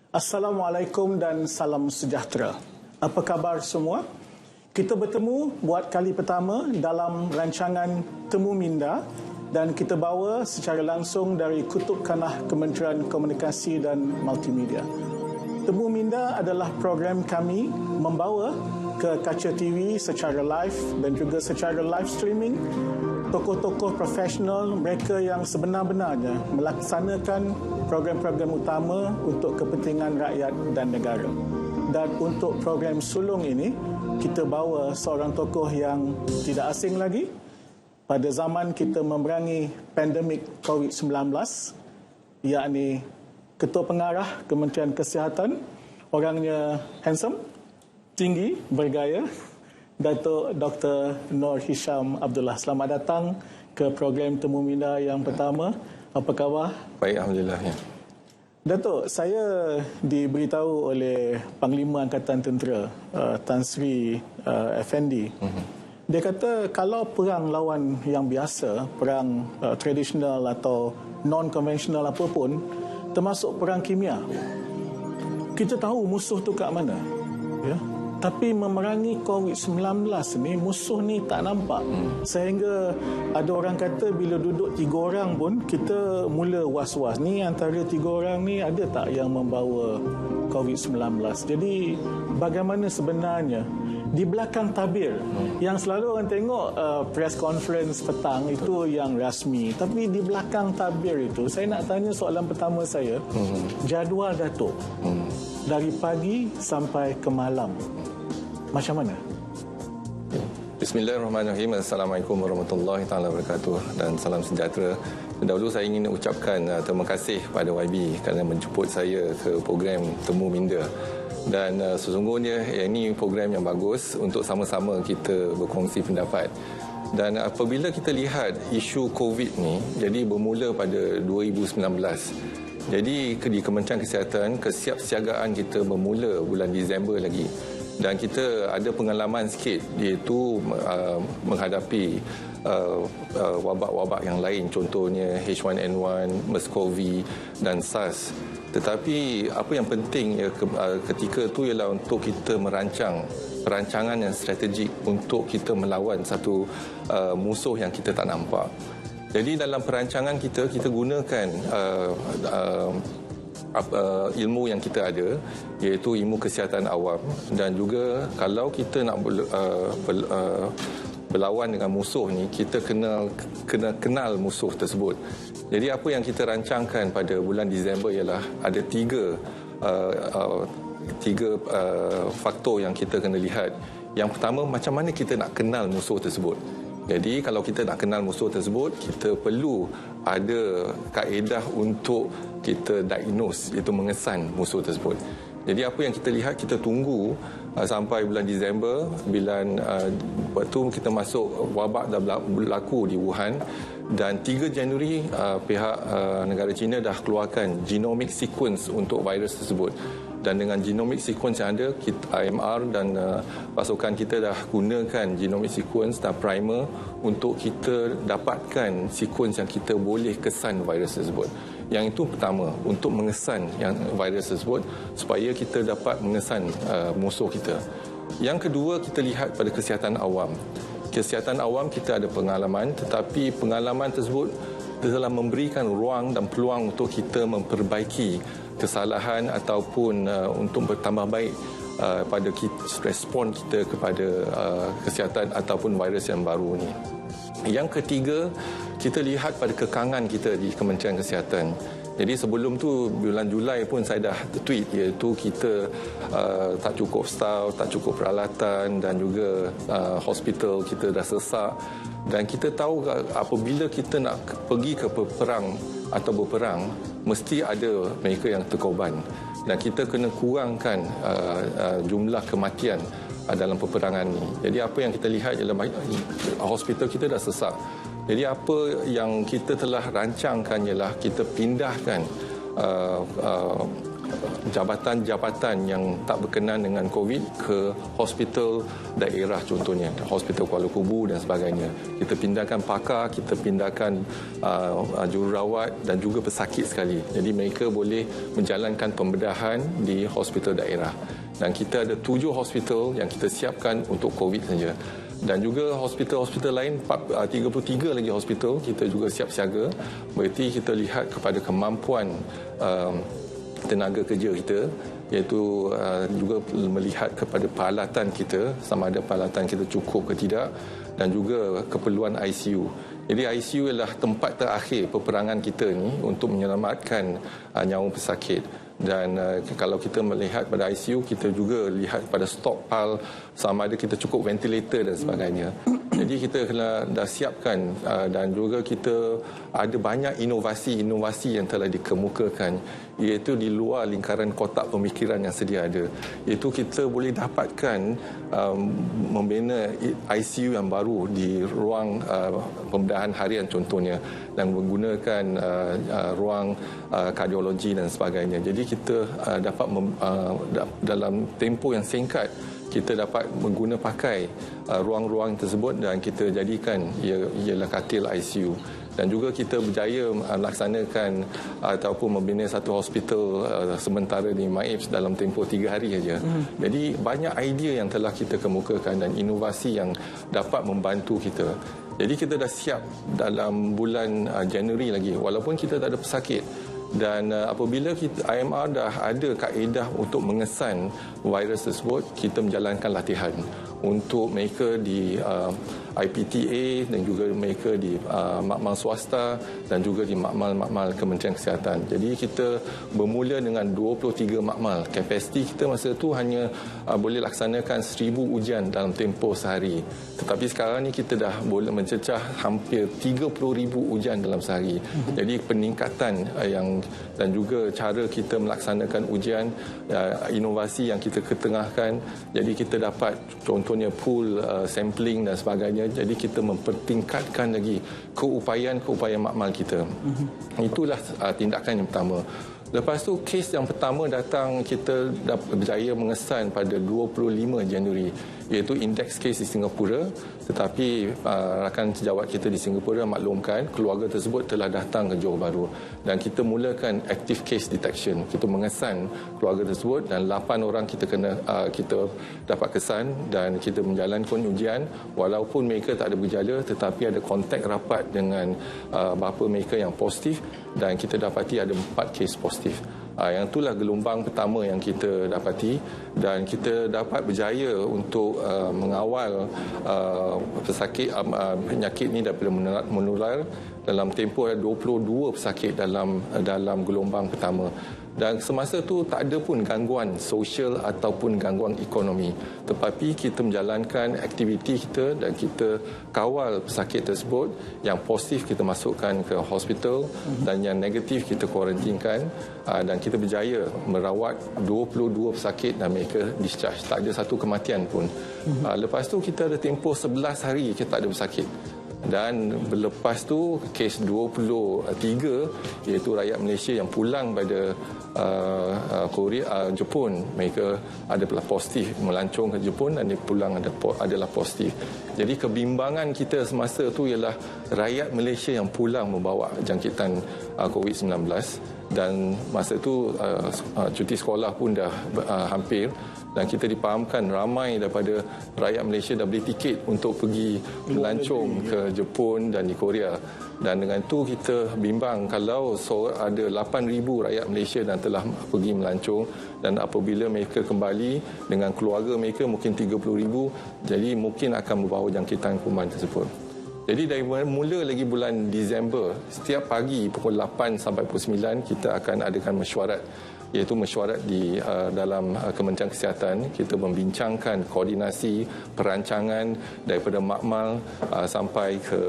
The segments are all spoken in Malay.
Assalamualaikum dan salam sejahtera. Apa khabar semua? Kita bertemu buat kali pertama dalam rancangan Temu Minda dan kita bawa secara langsung dari Kutub Kanah Kementerian Komunikasi dan Multimedia. Temu Minda adalah program kami membawa ke kaca TV secara live dan juga secara live streaming tokoh-tokoh profesional, mereka yang sebenar-benarnya melaksanakan program-program utama untuk kepentingan rakyat dan negara. Dan untuk program sulung ini, kita bawa seorang tokoh yang tidak asing lagi. Pada zaman kita memerangi pandemik COVID-19, yakni Ketua Pengarah Kementerian Kesihatan, orangnya handsome, tinggi, bergaya, Datuk Dr. Noor Hisham Abdullah. Selamat datang ke program Temu Minda yang pertama. Apa khabar? Baik, Alhamdulillah. Ya. Datuk, saya diberitahu oleh Panglima Angkatan Tentera, Tan Sri Effendi. Dia kata kalau perang lawan yang biasa, perang tradisional atau non-konvensional apapun, termasuk perang kimia, kita tahu musuh tu kat mana. Ya? Tapi memerangi COVID-19 ni, musuh ni tak nampak. Sehingga ada orang kata bila duduk 3 orang pun, kita mula was-was. Ni antara 3 orang ni ada tak yang membawa COVID-19? Jadi bagaimana sebenarnya di belakang tabir yang selalu orang tengok press conference petang itu yang rasmi, tapi di belakang tabir itu saya nak tanya soalan pertama saya, jadual Datuk dari pagi sampai ke malam macam mana? Bismillahirrahmanirrahim. Assalamualaikum warahmatullahi taala wabarakatuh dan salam sejahtera. Dahulu saya ingin ucapkan terima kasih kepada YB kerana menjemput saya ke program Temu Minda. Dan sesungguhnya ini program yang bagus untuk sama-sama kita berkongsi pendapat. Dan apabila kita lihat isu COVID ni, jadi bermula pada 2019. Jadi di Kementerian Kesihatan, kesiapsiagaan kita bermula bulan Disember lagi. Dan kita ada pengalaman sikit, iaitu menghadapi wabak-wabak yang lain, contohnya H1N1, MERS-CoV dan SARS. Tetapi apa yang penting ketika itu ialah untuk kita merancang perancangan yang strategik untuk kita melawan satu musuh yang kita tak nampak. Jadi dalam perancangan kita gunakan ilmu yang kita ada, iaitu ilmu kesihatan awam, dan juga kalau kita nak berlawan dengan musuh ni, kita kena kenal musuh tersebut. Jadi apa yang kita rancangkan pada bulan Disember ialah ada tiga faktor yang kita kena lihat. Yang pertama, macam mana kita nak kenal musuh tersebut. Jadi kalau kita nak kenal musuh tersebut, kita perlu ada kaedah untuk kita diagnose, iaitu mengesan musuh tersebut. Jadi apa yang kita lihat, kita tunggu sampai bulan Disember, waktu kita masuk wabak dah berlaku di Wuhan, dan 3 Januari pihak negara China dah keluarkan genomic sequence untuk virus tersebut. Dan dengan genomic sequence yang ada, IMR dan pasukan kita dah gunakan genomic sequence dan primer untuk kita dapatkan sequence yang kita boleh kesan virus tersebut. Yang itu pertama, untuk mengesan yang virus tersebut supaya kita dapat mengesan musuh kita. Yang kedua, kita lihat pada kesihatan awam. Kesihatan awam kita ada pengalaman, tetapi pengalaman tersebut telah memberikan ruang dan peluang untuk kita memperbaiki kesalahan ataupun untuk bertambah baik pada respon kita kepada kesihatan ataupun virus yang baru ini. Yang ketiga, kita lihat pada kekangan kita di Kementerian Kesihatan. Jadi sebelum tu bulan Julai pun saya dah tweet, iaitu kita tak cukup staff, tak cukup peralatan dan juga hospital kita dah sesak. Dan kita tahu apabila kita nak pergi ke perang atau berperang, mesti ada mereka yang terkorban. Dan kita kena kurangkan jumlah kematian dalam peperangan ini. Jadi apa yang kita lihat ialah hospital kita dah sesak. Jadi apa yang kita telah rancangkan ialah kita pindahkan jabatan-jabatan yang tak berkenan dengan COVID ke hospital daerah, contohnya hospital Kuala Kubu dan sebagainya. Kita pindahkan pakar, kita pindahkan jururawat dan juga pesakit sekali. Jadi mereka boleh menjalankan pembedahan di hospital daerah. Dan kita ada 7 hospital yang kita siapkan untuk COVID saja. Dan juga hospital-hospital lain, 33 lagi hospital kita juga siap siaga. Berarti kita lihat kepada kemampuan tenaga kerja kita, iaitu juga melihat kepada peralatan kita, sama ada peralatan kita cukup ke tidak, dan juga keperluan ICU. Jadi ICU ialah tempat terakhir peperangan kita ni untuk menyelamatkan nyawa pesakit. Dan kalau kita melihat pada ICU, kita juga lihat pada stockpile, sama ada kita cukup ventilator dan sebagainya. Jadi kita kena dah siapkan, dan juga kita ada banyak inovasi-inovasi yang telah dikemukakan, iaitu di luar lingkaran kotak pemikiran yang sedia ada. Iaitu kita boleh dapatkan membina ICU yang baru di ruang pembedahan harian contohnya, dan menggunakan ruang kardiologi dan sebagainya. Jadi kita dapat dalam tempoh yang singkat kita dapat pakai ruang-ruang tersebut dan kita jadikan ialah katil ICU. Dan juga kita berjaya melaksanakan ataupun membina satu hospital sementara di MAIPS dalam tempoh 3 hari saja. Jadi banyak idea yang telah kita kemukakan dan inovasi yang dapat membantu kita. Jadi kita dah siap dalam bulan Januari lagi, walaupun kita tak ada pesakit. Dan apabila IMR dah ada kaedah untuk mengesan virus tersebut, kita menjalankan latihan untuk mereka di IPTA dan juga mereka di makmal swasta dan juga di makmal-makmal Kementerian Kesihatan. Jadi kita bermula dengan 23 makmal. Kapasiti kita masa itu hanya boleh laksanakan 1,000 ujian dalam tempoh sehari. Tetapi sekarang ni kita dah boleh mencecah hampir 30,000 ujian dalam sehari. Jadi peningkatan dan juga cara kita melaksanakan ujian, inovasi yang kita ketengahkan. Jadi kita dapat contohnya pool sampling dan sebagainya. Jadi kita mempertingkatkan lagi keupayaan makmal kita. Itulah tindakan yang pertama. Lepas tu kes yang pertama datang, kita berjaya mengesan pada 25 Januari, iaitu indeks kes di Singapura. Tetapi rakan sejawat kita di Singapura maklumkan keluarga tersebut telah datang ke Johor Bahru dan kita mulakan active case detection. Kita mengesan keluarga tersebut dan 8 orang kita dapat kesan dan kita menjalankan ujian walaupun mereka tak ada bergejala, tetapi ada kontak rapat dengan bapa mereka yang positif dan kita dapati ada 4 kes positif. Yang itulah gelombang pertama yang kita dapati dan kita dapat berjaya untuk mengawal pesakit penyakit ini daripada menular dalam tempoh 22 pesakit dalam gelombang pertama. Dan semasa itu tak ada pun gangguan sosial ataupun gangguan ekonomi. Tetapi kita menjalankan aktiviti kita dan kita kawal pesakit tersebut. Yang positif kita masukkan ke hospital dan yang negatif kita kuarantinkan. Dan kita berjaya merawat 22 pesakit dan mereka discharge. Tak ada satu kematian pun. Lepas tu kita ada tempoh 11 hari kita tak ada pesakit. Dan lepas tu kes 23 iaitu rakyat Malaysia yang pulang pada Jepun, mereka adalah positif melancong ke Jepun dan dia pulang adalah positif. Jadi kebimbangan kita semasa tu ialah rakyat Malaysia yang pulang membawa jangkitan COVID-19 dan masa tu cuti sekolah pun dah hampir dan kita dipahamkan ramai daripada rakyat Malaysia dah beli tiket untuk pergi melancong ke Jepun dan di Korea. Dan dengan itu kita bimbang kalau ada 8,000 rakyat Malaysia yang telah pergi melancong dan apabila mereka kembali dengan keluarga mereka mungkin 30,000, jadi mungkin akan membawa jangkitan kuman tersebut. Jadi dari mula lagi bulan Disember, setiap pagi pukul 8 sampai pukul 9 kita akan adakan mesyuarat, iaitu mesyuarat di dalam Kementerian Kesihatan. Kita membincangkan koordinasi perancangan daripada makmal sampai ke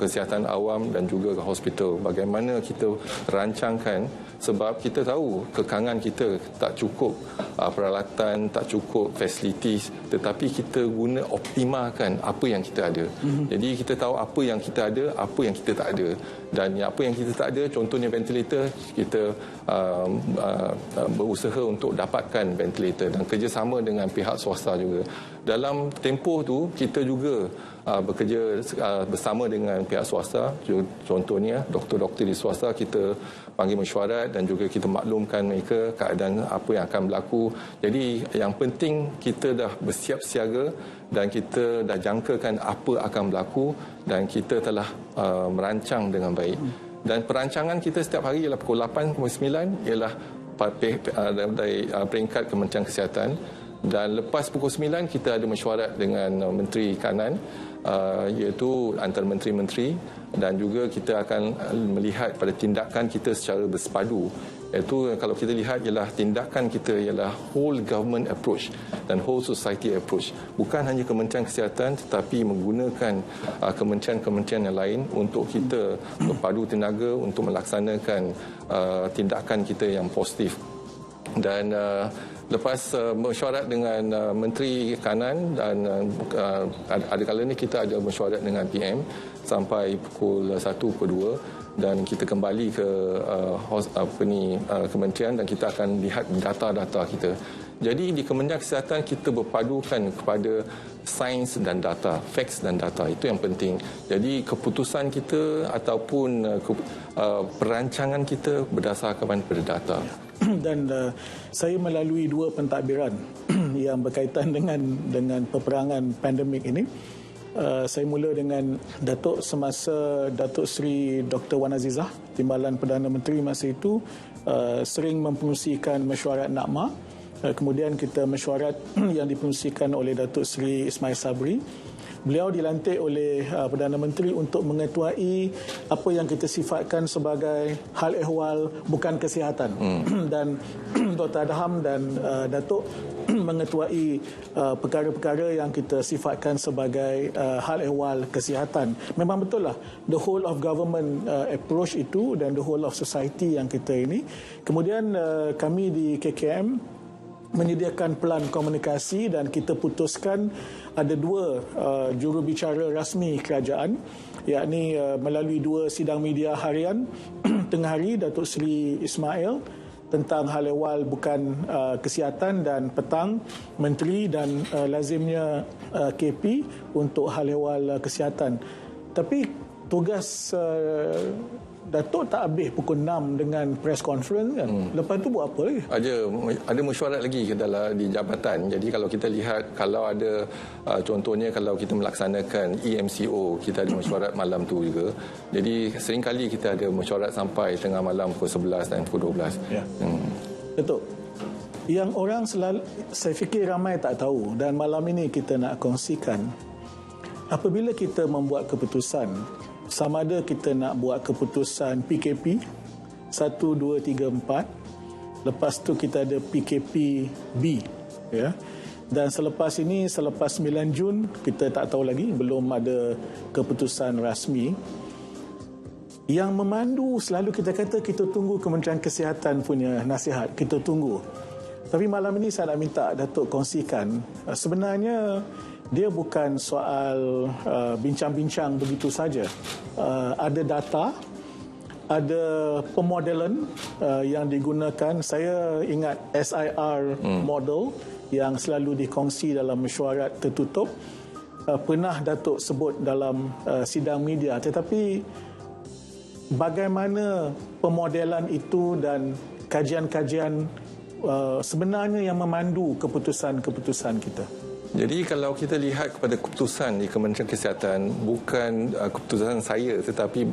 kesihatan awam dan juga ke hospital. Bagaimana kita rancangkan, sebab kita tahu kekangan kita tak cukup peralatan, tak cukup facilities, tetapi kita guna optimalkan apa yang kita ada. Jadi kita tahu apa yang kita ada, apa yang kita tak ada. Dan apa yang kita tak ada, contohnya ventilator, kita berusaha untuk dapatkan ventilator dan kerjasama dengan pihak swasta juga. Dalam tempoh tu kita juga bekerja bersama dengan pihak swasta. Contohnya doktor-doktor di swasta kita panggil mesyuarat dan juga kita maklumkan mereka keadaan apa yang akan berlaku. Jadi yang penting kita dah bersiap siaga dan kita dah jangkakan apa akan berlaku dan kita telah merancang dengan baik. Dan perancangan kita setiap hari ialah pukul 8.9 ialah dari peringkat Kementerian Kesihatan. Dan lepas pukul 9 kita ada mesyuarat dengan Menteri Kanan, iaitu antara menteri-menteri, dan juga kita akan melihat pada tindakan kita secara bersepadu. Iaitu kalau kita lihat ialah tindakan kita ialah whole government approach dan whole society approach. Bukan hanya Kementerian Kesihatan tetapi menggunakan kementerian-kementerian yang lain untuk kita berpadu tenaga untuk melaksanakan tindakan kita yang positif. Dan lepas mesyuarat dengan Menteri Kanan dan ada kalanya kita ada mesyuarat dengan PM sampai pukul 1, pukul 2 dan kita kembali ke kementerian dan kita akan lihat data-data kita. Jadi di Kementerian Kesihatan kita berpadukan kepada sains dan data, facts dan data. Itu yang penting. Jadi keputusan kita ataupun perancangan kita berdasarkan pada data. Dan saya melalui 2 pentadbiran yang berkaitan dengan peperangan pandemik ini. Saya mula dengan Datuk semasa Datuk Seri Dr. Wan Azizah, Timbalan Perdana Menteri masa itu, sering mempengerusikan mesyuarat NACMA. Kemudian kita mesyuarat yang dipengerusikan oleh Datuk Seri Ismail Sabri. Beliau dilantik oleh Perdana Menteri untuk mengetuai apa yang kita sifatkan sebagai hal ehwal bukan kesihatan. Dan Dr. Adham dan Datuk mengetuai perkara-perkara yang kita sifatkan sebagai hal ehwal kesihatan. Memang betul lah, the whole of government approach itu dan the whole of society yang kita ini. Kemudian kami di KKM menyediakan pelan komunikasi dan kita putuskan ada 2 jurubicara rasmi kerajaan, yakni melalui 2 sidang media harian. Tengah hari Datuk Seri Ismail tentang hal ehwal bukan kesihatan dan petang menteri dan lazimnya KP untuk hal ehwal kesihatan. Tapi tugas Datuk tak habis pukul 6 dengan press conference kan. Lepas tu buat apa lagi? Ada mesyuarat lagi di jabatan. Jadi kalau kita lihat, kalau ada contohnya kalau kita melaksanakan EMCO, kita ada mesyuarat malam tu juga. Jadi seringkali kita ada mesyuarat sampai tengah malam pukul 11 dan pukul 12. Ya. Betul. Yang orang selalu, saya fikir ramai tak tahu dan malam ini kita nak kongsikan, apabila kita membuat keputusan, sama ada kita nak buat keputusan PKP 1, 2, 3, 4, lepas tu kita ada PKP B, ya. Dan selepas 9 Jun kita tak tahu lagi, belum ada keputusan rasmi. Yang memandu selalu kita kata kita tunggu Kementerian Kesihatan punya nasihat, kita tunggu. Tapi malam ini saya nak minta Datuk kongsikan, sebenarnya dia bukan soal bincang-bincang begitu saja. Ada data, ada pemodelan yang digunakan. Saya ingat SIR model yang selalu dikongsi dalam mesyuarat tertutup. Pernah Datuk sebut dalam sidang media. Tetapi bagaimana pemodelan itu dan kajian-kajian sebenarnya yang memandu keputusan-keputusan kita? Jadi kalau kita lihat kepada keputusan di Kementerian Kesihatan, bukan keputusan saya tetapi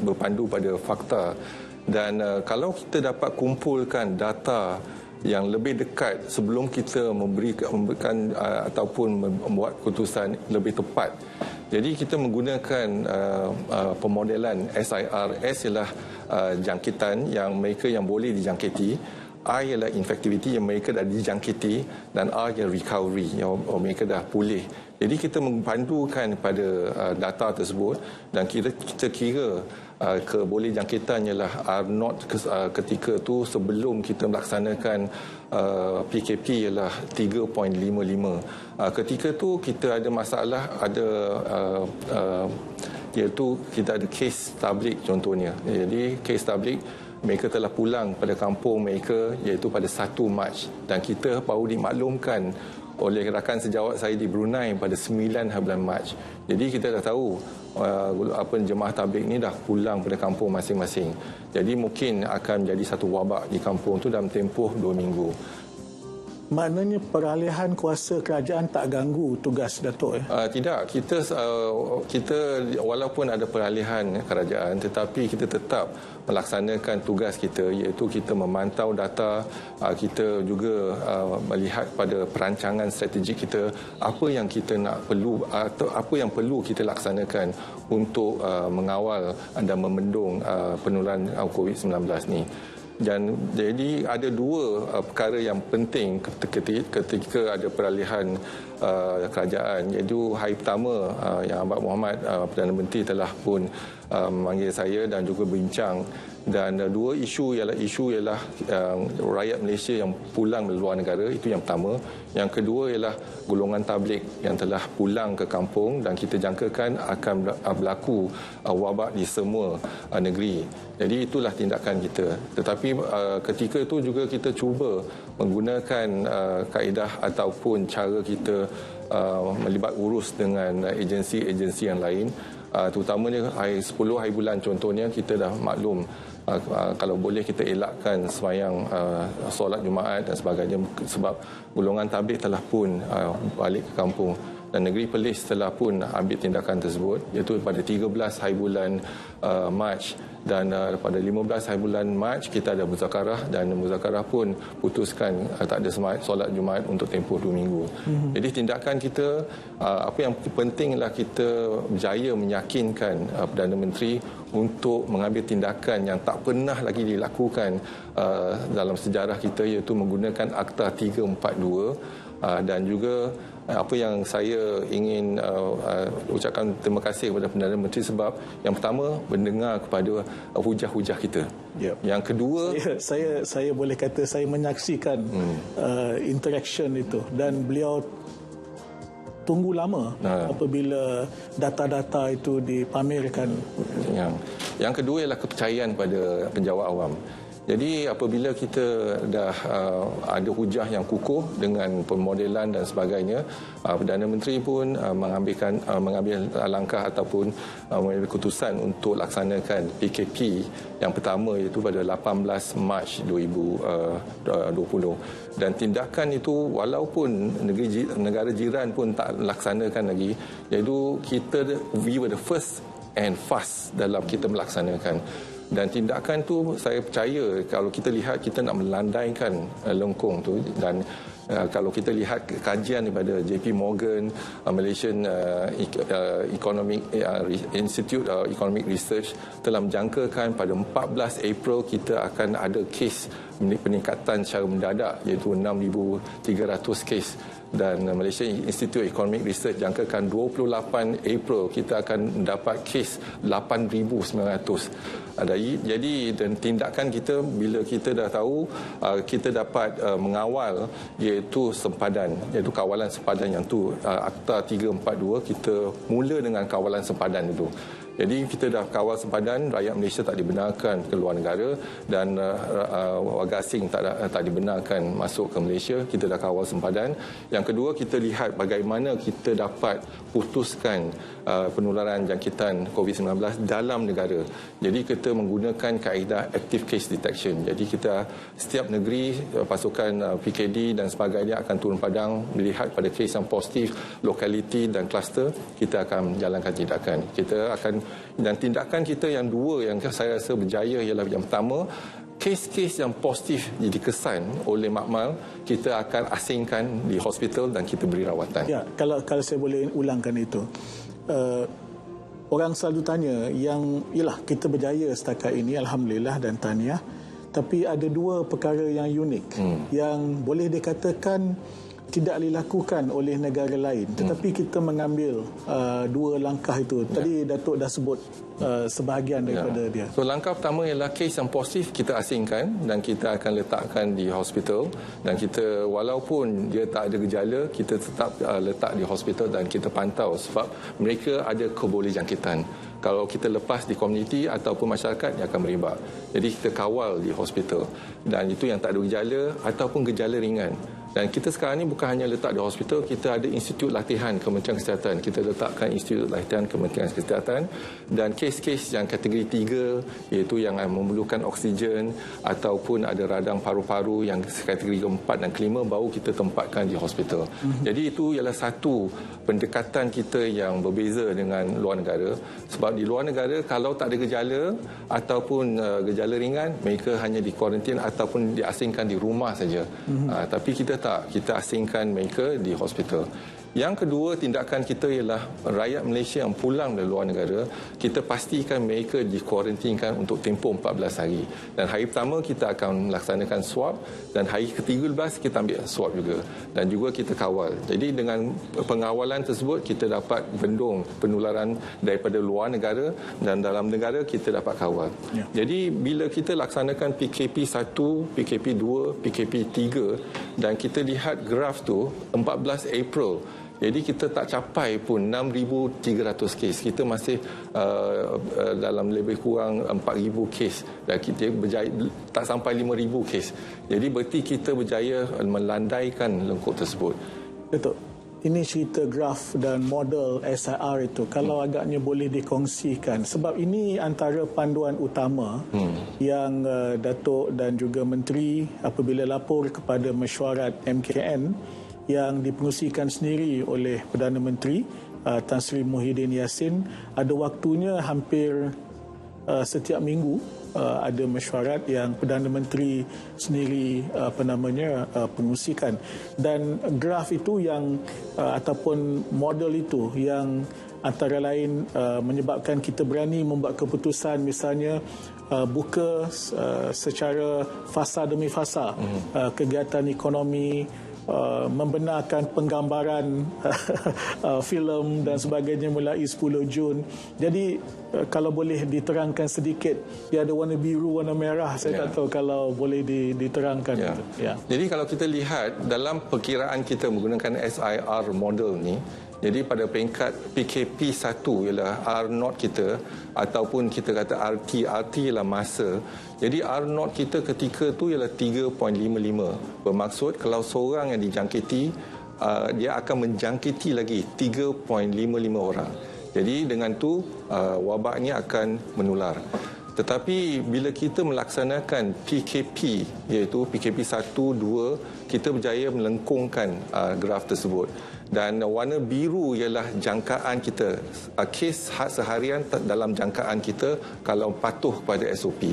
berpandu pada fakta. Dan kalau kita dapat kumpulkan data yang lebih dekat sebelum kita memberikan ataupun membuat keputusan lebih tepat. Jadi kita menggunakan pemodelan SIR. S ialah jangkitan yang mereka yang boleh dijangkiti. I ialah infectivity yang mereka dah dijangkiti dan R ialah recovery yang mereka dah pulih. Jadi kita mempandukan pada data tersebut dan kita kira boleh jangkitan ialah R0 ketika tu sebelum kita melaksanakan PKP ialah 3.55. Ketika tu kita ada masalah, iaitu kita ada kes tablik contohnya. Jadi kes tablik mereka telah pulang pada kampung mereka iaitu pada 1 Mac dan kita baru dimaklumkan oleh rakan sejawat saya di Brunei pada 9 bulan Mac. Jadi kita dah tahu jemaah tabligh ni dah pulang pada kampung masing-masing. Jadi mungkin akan menjadi satu wabak di kampung tu dalam tempoh 2 minggu. Maknanya peralihan kuasa kerajaan tak ganggu tugas Datuk Tidak, kita walaupun ada peralihan kerajaan tetapi kita tetap melaksanakan tugas kita iaitu kita memantau data, kita juga melihat pada perancangan strategik kita apa yang kita nak perlu atau apa yang perlu kita laksanakan untuk mengawal dan membendung penularan COVID-19 ni. Dan jadi ada 2 perkara yang penting ketika ada peralihan kerajaan, iaitu hari pertama yang Abang Muhammad Perdana Menteri telah pun memanggil saya dan juga bincang, dan 2 isu ialah rakyat Malaysia yang pulang dari luar negara, itu yang pertama. Yang kedua ialah golongan tabligh yang telah pulang ke kampung dan kita jangkakan akan berlaku wabak di semua negeri. Jadi itulah tindakan kita. Tetapi ketika itu juga kita cuba menggunakan kaedah ataupun cara kita melibat urus dengan agensi-agensi yang lain. Terutamanya hari 10 hari bulan contohnya kita dah maklum kalau boleh kita elakkan sembahyang solat Jumaat dan sebagainya sebab golongan tabligh telah pun balik ke kampung dan negeri Perlis telah pun ambil tindakan tersebut iaitu pada 13 hari bulan Mac dan pada 15 hari bulan Mac kita ada muzakarah dan muzakarah pun putuskan tak ada solat Jumaat untuk tempoh 2 minggu. Jadi tindakan kita apa yang penting ialah kita berjaya meyakinkan Perdana Menteri untuk mengambil tindakan yang tak pernah lagi dilakukan dalam sejarah kita iaitu menggunakan Akta 342 dan juga apa yang saya ingin ucapkan terima kasih kepada Perdana Menteri sebab yang pertama mendengar kepada hujah-hujah kita. Yep. Yang kedua saya boleh kata saya menyaksikan interaction itu dan beliau tunggu lama apabila data-data itu dipamerkan. Yang kedua ialah kepercayaan pada penjawat awam. Jadi apabila kita dah ada hujah yang kukuh dengan pemodelan dan sebagainya, Perdana Menteri pun mengambil langkah ataupun mengambil keputusan untuk laksanakan PKP yang pertama iaitu pada 18 Mac 2020. Dan tindakan itu walaupun negara jiran pun tak laksanakan lagi, iaitu we were the first and fast dalam kita melaksanakan. Dan tindakan tu saya percaya kalau kita lihat kita nak melandaikan lengkung tu dan kalau kita lihat kajian daripada JP Morgan, Malaysian Economic Institute Economic Research telah menjangkakan pada 14 April kita akan ada kes peningkatan secara mendadak iaitu 6,300 kes. Dan Malaysia Institute Economic Research jangkakan 28 April kita akan mendapat kes 8,900. Jadi dan tindakan kita bila kita dah tahu kita dapat mengawal iaitu sempadan, iaitu kawalan sempadan yang tu Akta 342 kita mula dengan kawalan sempadan itu. Jadi kita dah kawal sempadan, rakyat Malaysia tak dibenarkan ke luar negara dan warga asing tak dibenarkan masuk ke Malaysia. Kita dah kawal sempadan. Yang kedua, kita lihat bagaimana kita dapat putuskan penularan jangkitan COVID-19 dalam negara. Jadi kita menggunakan kaedah active case detection. Jadi kita setiap negeri pasukan PKD dan sebagainya akan turun padang melihat pada kes yang positif, lokaliti dan kluster, kita akan menjalankan tindakan. Kita akan dan tindakan kita yang dua yang saya rasa berjaya ialah yang pertama, kes-kes yang positif dikesan oleh makmal kita akan asingkan di hospital dan kita beri rawatan. Ya, kalau saya boleh ulangkan itu. Orang selalu tanya yang ialah kita berjaya setakat ini alhamdulillah dan tahniah, tapi ada dua perkara yang unik yang boleh dikatakan tidak dilakukan oleh negara lain, tetapi kita mengambil dua langkah itu. Tadi Datuk dah sebut sebahagian daripada dia. So langkah pertama ialah kes yang positif kita asingkan dan kita akan letakkan di hospital, dan kita walaupun dia tak ada gejala kita tetap letak di hospital dan kita pantau sebab mereka ada kebolehjangkitan. Kalau kita lepas di komuniti ataupun masyarakat, dia akan merebak. Jadi kita kawal di hospital. Dan itu yang tak ada gejala ataupun gejala ringan. Dan kita sekarang ni bukan hanya letak di hospital, kita ada institut latihan Kementerian Kesihatan. Kita letakkan institut latihan Kementerian Kesihatan, dan kes-kes yang kategori 3, iaitu yang memerlukan oksigen ataupun ada radang paru-paru yang kategori 4 dan ke-5, baru kita tempatkan di hospital. Jadi itu ialah satu pendekatan kita yang berbeza dengan luar negara. Sebab di luar negara, kalau tak ada gejala ataupun gejala ringan, mereka hanya di kuarantin ataupun diasingkan di rumah saja. Tapi kita tak, kita asingkan mereka di hospital. Yang kedua, tindakan kita ialah rakyat Malaysia yang pulang dari luar negara, kita pastikan mereka dikuarantinkan untuk tempoh 14 hari. Dan hari pertama kita akan melaksanakan swab, dan hari ke-13 kita ambil swab juga. Dan juga kita kawal. Jadi dengan pengawalan tersebut, kita dapat bendung penularan daripada luar negara, dan dalam negara kita dapat kawal. Ya. Jadi bila kita laksanakan PKP 1, PKP 2, PKP 3, dan kita lihat graf tu 14 April, jadi kita tak capai pun 6,300 kes. Kita masih dalam lebih kurang 4,000 kes. Dan kita berjaya, tak sampai 5,000 kes. Jadi berarti kita berjaya melandaikan lengkuk tersebut. Betul. Ini cerita graf dan model SIR itu. Kalau agaknya boleh dikongsikan. Sebab ini antara panduan utama yang Datuk dan juga Menteri apabila lapor kepada mesyuarat MKN yang dipengerusikan sendiri oleh Perdana Menteri Tan Sri Muhyiddin Yassin, ada waktunya hampir setiap minggu ada mesyuarat yang Perdana Menteri sendiri pengerusikan, dan graf itu yang ataupun model itu yang antara lain menyebabkan kita berani membuat keputusan, misalnya buka secara fasa demi fasa kegiatan ekonomi, membenarkan penggambaran filem dan sebagainya mulai 10 Jun. Jadi kalau boleh diterangkan sedikit, dia ada warna biru, warna merah, saya tak tahu kalau boleh diterangkan. Ya. Jadi kalau kita lihat dalam perkiraan kita menggunakan SIR model ni, jadi pada peringkat PKP 1 ialah R0 kita, ataupun kita kata RT ialah masa. Jadi R0 kita ketika tu ialah 3.55. Bermaksud kalau seorang yang dijangkiti, dia akan menjangkiti lagi 3.55 orang. Jadi dengan tu wabak ni akan menular. Tetapi bila kita melaksanakan PKP, iaitu PKP 1, 2, kita berjaya melengkungkan graf tersebut. Dan warna biru ialah jangkaan kita, kes seharian dalam jangkaan kita kalau patuh pada SOP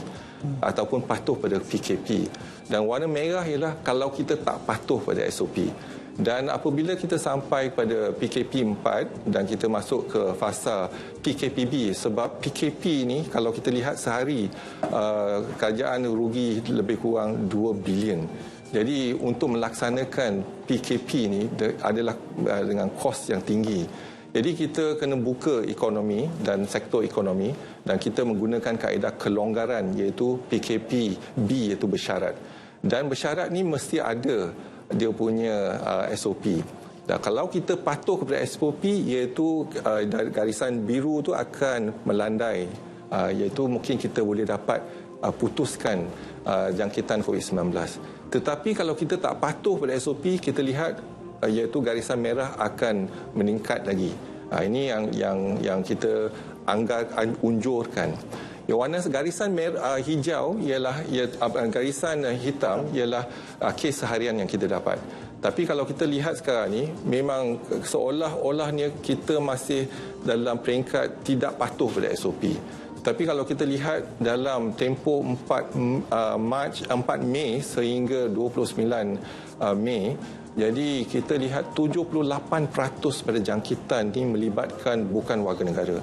ataupun patuh pada PKP. Dan warna merah ialah kalau kita tak patuh pada SOP. Dan apabila kita sampai pada PKP 4 dan kita masuk ke fasa PKPB, sebab PKP ni kalau kita lihat sehari kerajaan rugi lebih kurang 2 bilion. Jadi untuk melaksanakan PKP ni adalah dengan kos yang tinggi. Jadi kita kena buka ekonomi dan sektor ekonomi, dan kita menggunakan kaedah kelonggaran, iaitu PKPB, iaitu bersyarat. Dan bersyarat ni mesti ada dia punya SOP. Dan kalau kita patuh kepada SOP, iaitu garisan biru tu akan melandai, iaitu mungkin kita boleh dapat putuskan jangkitan COVID-19. Tetapi kalau kita tak patuh pada SOP, kita lihat iaitu garisan merah akan meningkat lagi. Ini yang kita unjurkan. Warna garisan hijau ialah garisan hitam ialah kes harian yang kita dapat. Tapi kalau kita lihat sekarang ni, memang seolah-olahnya kita masih dalam peringkat tidak patuh pada SOP. Tapi kalau kita lihat dalam tempoh 4 Mei sehingga 29 Mei, jadi kita lihat 78% pada jangkitan ini melibatkan bukan warga negara.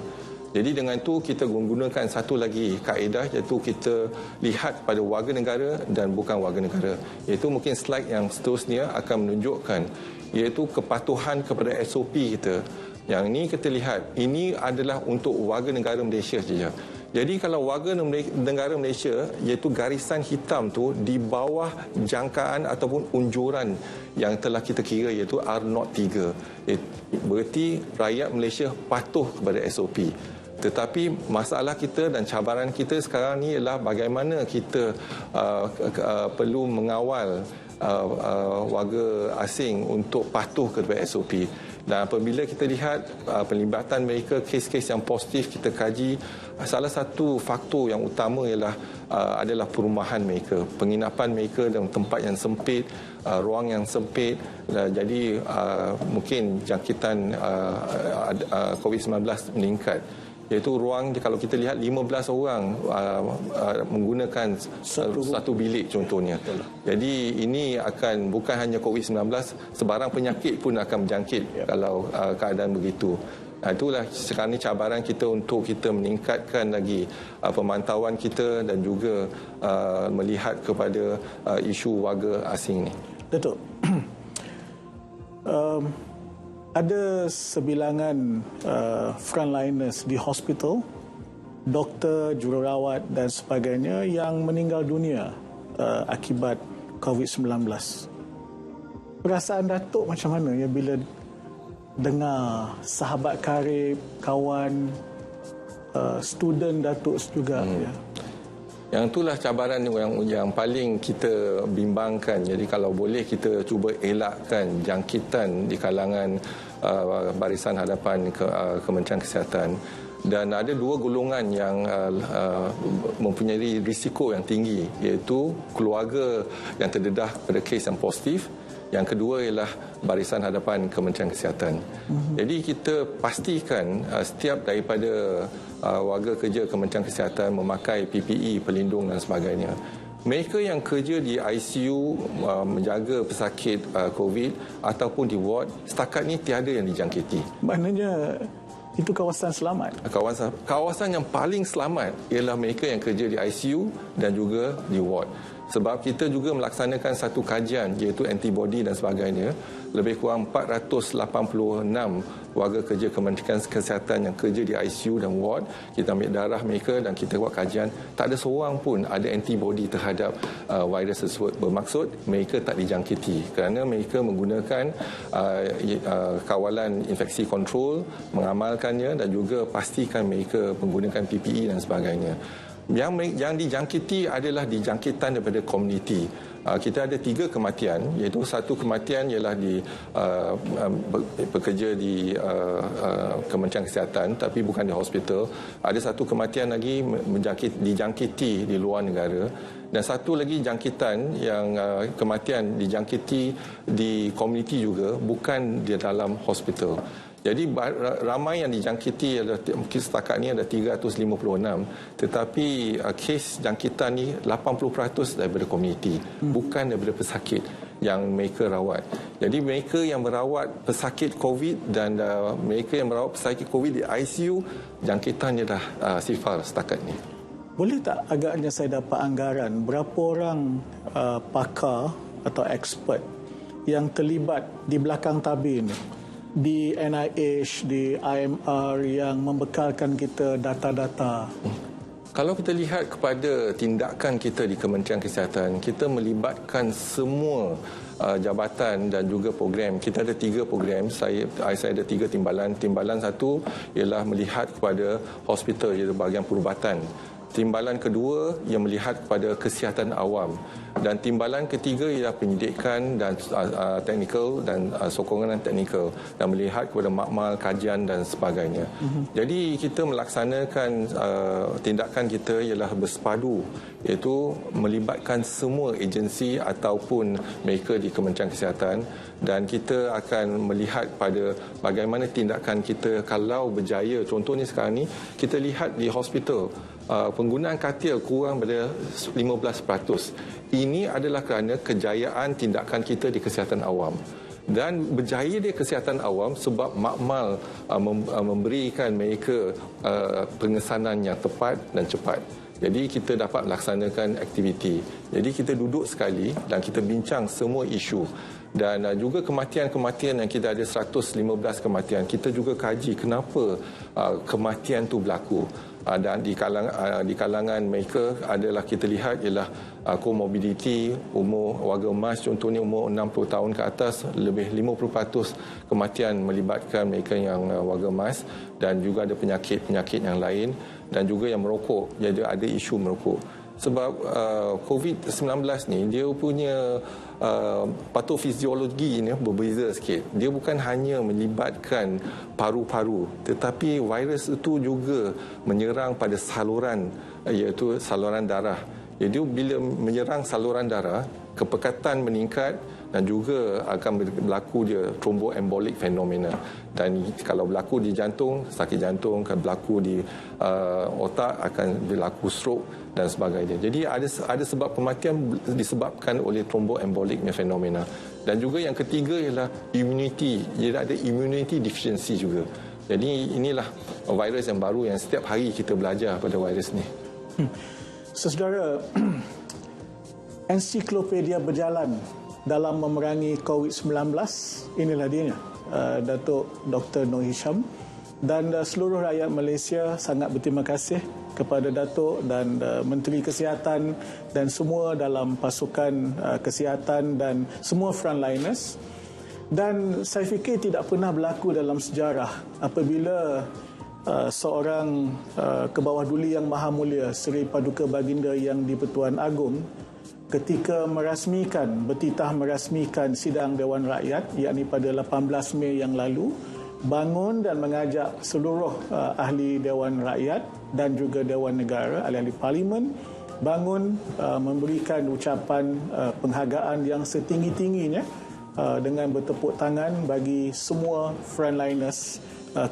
Jadi dengan itu kita menggunakan satu lagi kaedah, iaitu kita lihat pada warga negara dan bukan warga negara. Iaitu mungkin slide yang seterusnya akan menunjukkan, iaitu kepatuhan kepada SOP kita. Yang ini kita lihat, ini adalah untuk warga negara Malaysia saja. Jadi kalau warga negara Malaysia, iaitu garisan hitam tu di bawah jangkaan ataupun unjuran yang telah kita kira, iaitu R03. Berarti rakyat Malaysia patuh kepada SOP. Tetapi masalah kita dan cabaran kita sekarang ni ialah bagaimana kita perlu mengawal warga asing untuk patuh kepada SOP. Dan apabila kita lihat pelibatan mereka, kes-kes yang positif kita kaji, salah satu faktor yang utama ialah adalah perumahan mereka, penginapan mereka dalam tempat yang sempit, ruang yang sempit. Jadi mungkin jangkitan COVID-19 meningkat. Iaitu ruang, kalau kita lihat 15 orang menggunakan satu bilik contohnya. Jadi ini akan bukan hanya COVID-19, sebarang penyakit pun akan berjangkit kalau keadaan begitu. Itulah sekarang ini cabaran kita untuk kita meningkatkan lagi pemantauan kita dan juga melihat kepada isu warga asing ni. Datuk, ada sebilangan frontliners di hospital, doktor, jururawat dan sebagainya yang meninggal dunia akibat COVID-19. Perasaan Datuk macam mana ya bila dengar sahabat karib, kawan, student Datuk juga ya? Yang itulah cabaran yang paling kita bimbangkan. Jadi kalau boleh kita cuba elakkan jangkitan di kalangan barisan hadapan Kementerian Kesihatan. Dan ada dua golongan yang mempunyai risiko yang tinggi, iaitu keluarga yang terdedah pada kes yang positif. Yang kedua ialah barisan hadapan Kementerian Kesihatan. Jadi kita pastikan setiap daripada warga kerja Kementerian Kesihatan memakai PPE, pelindung dan sebagainya. Mereka yang kerja di ICU menjaga pesakit COVID ataupun di ward, setakat ini tiada yang dijangkiti. Maknanya itu kawasan selamat. Kawasan yang paling selamat ialah mereka yang kerja di ICU dan juga di ward. Sebab kita juga melaksanakan satu kajian iaitu antibody dan sebagainya. Lebih kurang 486 warga kerja Kementerian Kesihatan yang kerja di ICU dan ward. Kita ambil darah mereka dan kita buat kajian. Tak ada seorang pun ada antibody terhadap virus tersebut. Bermaksud mereka tak dijangkiti kerana mereka menggunakan kawalan infeksi kontrol, mengamalkannya dan juga pastikan mereka menggunakan PPE dan sebagainya. Yang dijangkiti adalah dijangkitan daripada komuniti. Kita ada 3 kematian, iaitu satu kematian ialah bekerja di Kementerian Kesihatan tapi bukan di hospital. Ada satu kematian lagi dijangkiti di luar negara. Dan satu lagi jangkitan yang kematian dijangkiti di komuniti juga, bukan di dalam hospital. Jadi ramai yang dijangkiti mungkin setakat ni ada 356, tetapi kes jangkitan ni 80% daripada komuniti, bukan daripada pesakit yang mereka rawat. Jadi mereka yang merawat pesakit COVID dan mereka yang merawat pesakit COVID di ICU, jangkitannya dah sifar setakat ni. Boleh tak agaknya saya dapat anggaran berapa orang pakar atau expert yang terlibat di belakang tabir ni, di NIH, di IMR yang membekalkan kita data-data? Kalau kita lihat kepada tindakan kita di Kementerian Kesihatan, kita melibatkan semua jabatan dan juga program. Kita ada 3 program. Saya ada 3 timbalan. Timbalan satu ialah melihat kepada hospital, iaitu bahagian perubatan. Timbalan kedua yang melihat kepada kesihatan awam. Dan timbalan ketiga ialah penyidikan dan teknikal dan sokongan teknikal dan melihat kepada makmal, kajian dan sebagainya. Jadi kita melaksanakan tindakan kita ialah bersepadu, iaitu melibatkan semua agensi ataupun mereka di Kementerian Kesihatan, dan kita akan melihat pada bagaimana tindakan kita kalau berjaya. Contohnya sekarang ni kita lihat di hospital penggunaan katil kurang pada 15%. Ini adalah kerana kejayaan tindakan kita di kesihatan awam. Dan berjaya di kesihatan awam sebab makmal memberikan mereka pengesanan yang tepat dan cepat. Jadi kita dapat melaksanakan aktiviti. Jadi kita duduk sekali dan kita bincang semua isu. Dan juga kematian-kematian yang kita ada 115 kematian. Kita juga kaji kenapa kematian itu berlaku. dan di kalangan mereka adalah kita lihat ialah komorbiditi, umur warga emas contohnya umur 60 tahun ke atas, lebih 50% kematian melibatkan mereka yang warga emas, dan juga ada penyakit-penyakit yang lain, dan juga yang merokok. Jadi ada isu merokok. Sebab COVID-19 ni dia punya patofisiologi ni berbeza sikit. Dia bukan hanya melibatkan paru-paru, tetapi virus itu juga menyerang pada saluran, iaitu saluran darah. Jadi bila menyerang saluran darah, kepekatan meningkat dan juga akan berlaku dia thromboembolic fenomena. Dan kalau berlaku di jantung, sakit jantung, kalau berlaku di otak akan berlaku stroke dan sebagainya. Jadi ada sebab kematian disebabkan oleh thromboembolic fenomena. Dan juga yang ketiga ialah immunity. Dia ada immunity deficiency juga. Jadi inilah virus yang baru yang setiap hari kita belajar pada virus ni. Saudara, ensiklopedia berjalan dalam memerangi COVID-19, inilah dia, Datuk Dr. Noor Hisham, dan seluruh rakyat Malaysia sangat berterima kasih kepada Datuk dan Menteri Kesihatan dan semua dalam pasukan kesihatan dan semua frontliners. Dan saya fikir tidak pernah berlaku dalam sejarah apabila seorang kebawah duli yang maha mulia Seri Paduka Baginda Yang di-Pertuan Agong ketika bertitah merasmikan sidang Dewan Rakyat, yakni pada 18 Mei yang lalu, bangun dan mengajak seluruh ahli Dewan Rakyat dan juga Dewan Negara, ahli-ahli Parlimen, bangun memberikan ucapan penghargaan yang setinggi-tingginya dengan bertepuk tangan bagi semua frontliners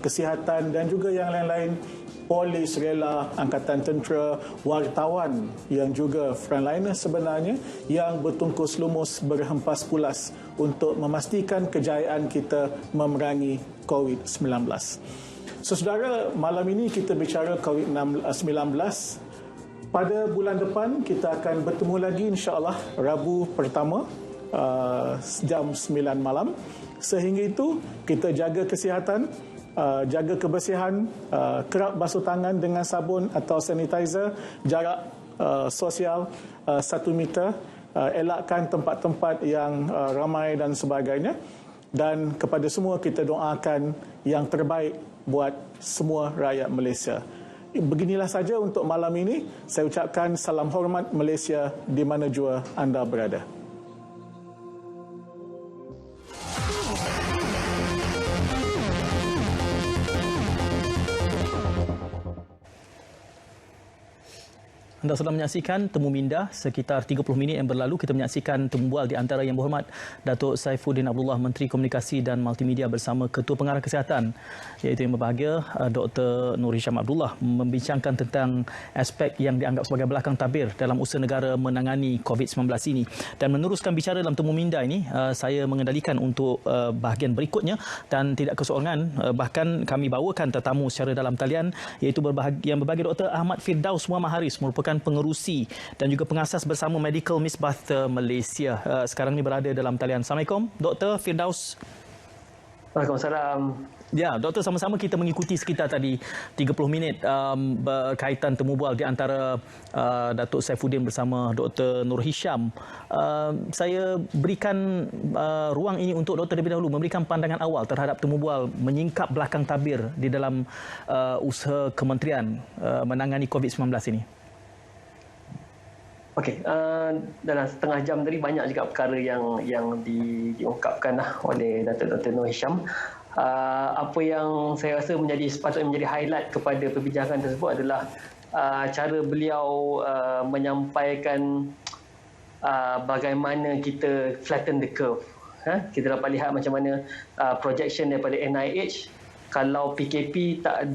kesihatan dan juga yang lain-lain, polis, rela, angkatan tentera, wartawan yang juga frontliners sebenarnya, yang bertungkus lumus berhempas pulas untuk memastikan kejayaan kita memerangi COVID-19. So, saudara, malam ini kita bicara COVID-19. Pada bulan depan kita akan bertemu lagi insya-Allah Rabu pertama jam 9 malam. Sehingga itu kita jaga kesihatan, jaga kebersihan, kerap basuh tangan dengan sabun atau sanitizer, jarak sosial 1 meter, elakkan tempat-tempat yang ramai dan sebagainya. Dan kepada semua kita doakan yang terbaik buat semua rakyat Malaysia. Beginilah saja untuk malam ini. Saya ucapkan salam hormat Malaysia di mana jua anda berada. Anda sedang menyaksikan Temu Minda. Sekitar 30 minit yang berlalu kita menyaksikan temu bual di antara Yang Berhormat Datuk Saifuddin Abdullah, Menteri Komunikasi dan Multimedia bersama Ketua Pengarah Kesihatan, iaitu Yang Berbahagia Dr. Noor Hisham Abdullah, membincangkan tentang aspek yang dianggap sebagai belakang tabir dalam usaha negara menangani COVID-19 ini. Dan meneruskan bicara dalam Temu Minda ini, saya mengendalikan untuk bahagian berikutnya dan tidak keseorangan, bahkan kami bawakan tetamu secara dalam talian, iaitu Yang Berbahagia Dr. Ahmad Firdaus Muhammad Haris, merupakan pengerusi dan juga pengasas bersama Medical Misbah Malaysia. Sekarang ini berada dalam talian. Assalamualaikum, Dr. Firdaus. Waalaikumsalam. Ya, Doktor, sama-sama kita mengikuti sekitar tadi 30 minit berkaitan temu bual di antara Datuk Saifuddin bersama Dr. Noor Hisham. Saya berikan ruang ini untuk Doktor lebih dahulu memberikan pandangan awal terhadap temu bual menyingkap belakang tabir di dalam usaha kementerian menangani COVID-19 ini. Okey, dalam setengah jam tadi banyak juga perkara yang diungkapkan oleh Datuk Dr. Noor Hisham. Apa yang saya rasa sepatutnya menjadi highlight kepada perbincangan tersebut adalah cara beliau menyampaikan bagaimana kita flatten the curve. Kita dapat lihat macam mana projection daripada NIH, kalau PKP tak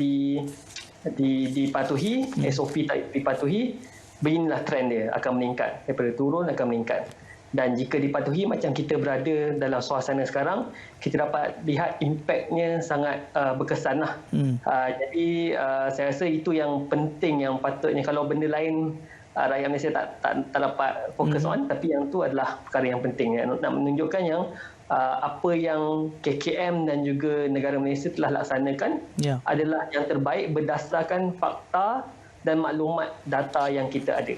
dipatuhi, SOP tak dipatuhi, beginilah trend dia, akan meningkat. Daripada turun akan meningkat. Dan jika dipatuhi macam kita berada dalam suasana sekarang, kita dapat lihat impaknya sangat berkesan lah. Jadi saya rasa itu yang penting, yang patutnya kalau benda lain rakyat Malaysia tak dapat fokus on, tapi yang tu adalah perkara yang penting, nak menunjukkan yang apa yang KKM dan juga negara Malaysia telah laksanakan adalah yang terbaik berdasarkan fakta dan maklumat data yang kita ada.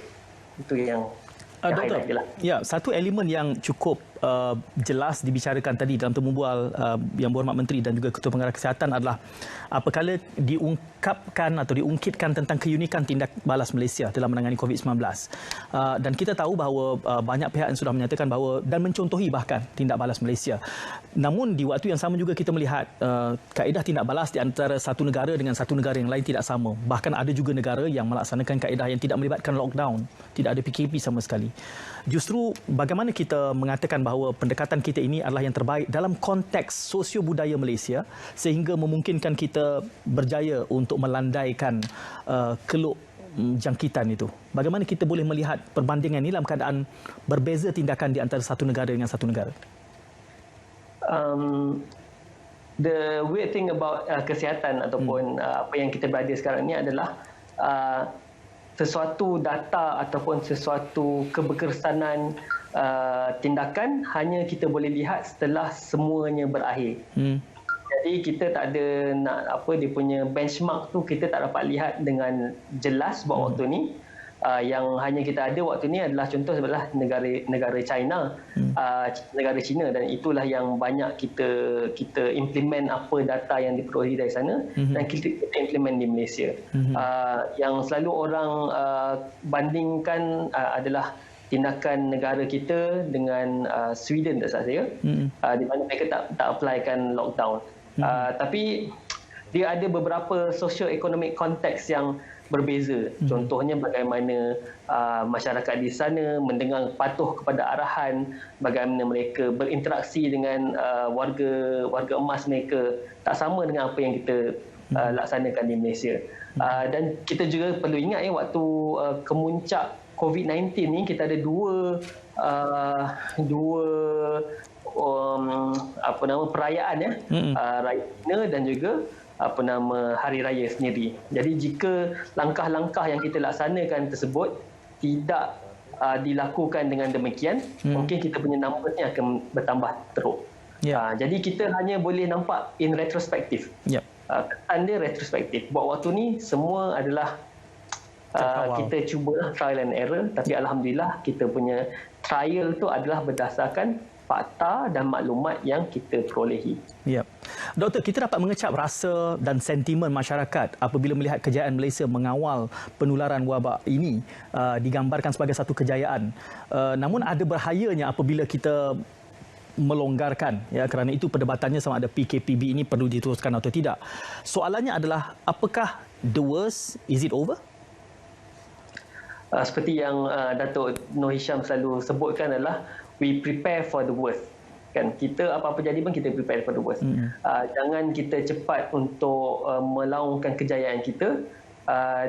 Itu yang Doktor, ya, satu elemen yang cukup jelas dibicarakan tadi dalam temu bual Yang Berhormat Menteri dan juga Ketua Pengarah Kesihatan adalah apabila diungkapkan atau diungkitkan tentang keunikan tindak balas Malaysia dalam menangani COVID-19. Dan kita tahu bahawa banyak pihak yang sudah menyatakan bahawa dan mencontohi bahkan tindak balas Malaysia. Namun di waktu yang sama juga kita melihat kaedah tindak balas di antara satu negara dengan satu negara yang lain tidak sama. Bahkan ada juga negara yang melaksanakan kaedah yang tidak melibatkan lockdown, tidak ada PKP sama sekali. Justru bagaimana kita mengatakan bahawa pendekatan kita ini adalah yang terbaik dalam konteks sosio-budaya Malaysia sehingga memungkinkan kita berjaya untuk melandaikan keluk jangkitan itu. Bagaimana kita boleh melihat perbandingan ini dalam keadaan berbeza tindakan di antara satu negara dengan satu negara? The weird thing about kesihatan ataupun apa yang kita berada sekarang ini adalah sesuatu data ataupun sesuatu keberkesanan tindakan hanya kita boleh lihat setelah semuanya berakhir. Jadi kita tak ada dia punya benchmark tu kita tak dapat lihat dengan jelas buat waktu ni. Yang hanya kita ada waktu ni adalah contoh adalah negara China, negara China, dan itulah yang banyak kita implement apa data yang diperolehi dari sana dan kita implement di Malaysia. Yang selalu orang bandingkan adalah tindakan negara kita dengan Sweden, tak salah saya, di mana mereka tak applykan lockdown. Tapi dia ada beberapa socio-economic konteks yang berbeza. Contohnya bagaimana masyarakat di sana mendengar patuh kepada arahan, bagaimana mereka berinteraksi dengan warga emas mereka tak sama dengan apa yang kita laksanakan di Malaysia. Dan kita juga perlu ingat waktu kemuncak COVID-19 ni kita ada dua perayaan Raya Cina dan juga Hari Raya sendiri. Jadi jika langkah-langkah yang kita laksanakan tersebut tidak dilakukan dengan demikian, mungkin kita punya numbers-nya akan bertambah teruk. Jadi kita hanya boleh nampak in retrospektif. Kesan dia retrospektif. Buat waktu ni semua adalah kita cuba trial and error, tapi alhamdulillah kita punya trial tu adalah berdasarkan fakta dan maklumat yang kita perolehi. Doktor, kita dapat mengecap rasa dan sentimen masyarakat apabila melihat kejayaan Malaysia mengawal penularan wabak ini digambarkan sebagai satu kejayaan. Namun ada bahayanya apabila kita melonggarkan, kerana itu perdebatannya sama ada PKPB ini perlu diteruskan atau tidak. Soalannya adalah apakah the worst, is it over? Seperti yang Datuk Noor Hisham selalu sebutkan adalah we prepare for the worst. Kan, kita apa-apa jadi pun kita prepare for the worst. Jangan kita cepat untuk melaungkan kejayaan kita,